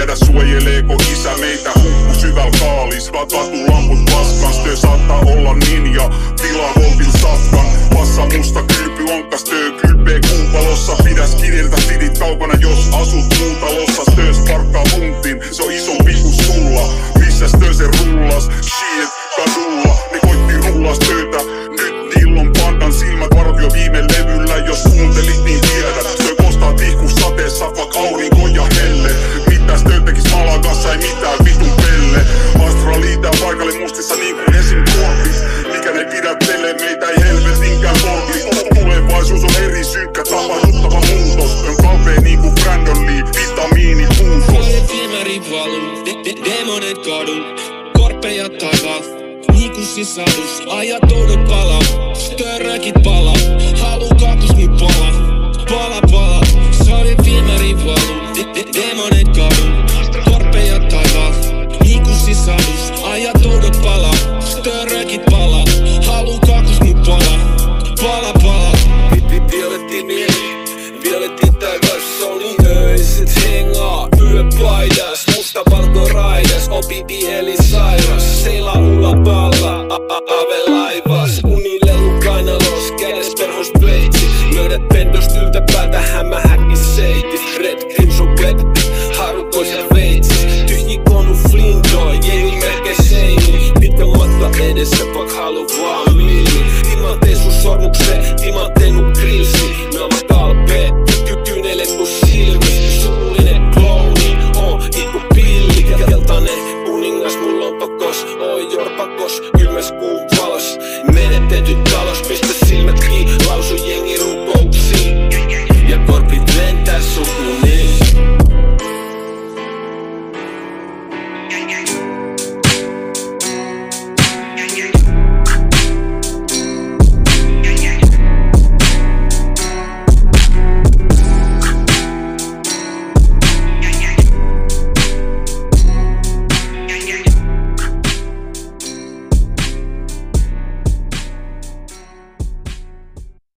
tiedä suojeleeko isä meitä hukku syvällä kaalis. Katulamput paskan, stö saattaa olla ninja. Tilaa voltin safkan, passa musta kylpy onkas stö kylpee kuupalossa. Pidäs kirjeltä sidit kaukana jos asut puutalossa. Stös parkkaa puntin, se on isompi kuin sulla. Missä stö se rullas? Shit, kadulla. Ne koitti rullas stöitä, nyt niillä on pandan silmät. Varot jo viime levyllä, jos kuuntelit niin tiedät. Stö kostaa tihku sateessa, vak aurinko ja helle. Mitä stö tekis Malagassa, ei mitään vitun pelle. Astra liitää paikalle mustissa niinku esim. Korpis. Mikä ne pidättelee meitä ei helvetinkään polki. Tulevaisuus on eri synkkä, tapahduttava muutos. On kalpea niinku Brandon Lee, vitamiinipuutos. Viemäri valuu, demonet kadu. Korpeja takaa, niinku sisadus. Ajat oudot palaa, störräkit palaa. Halu katus mut pala, pala pala. Sorry viemäri valuu, demonet kadu.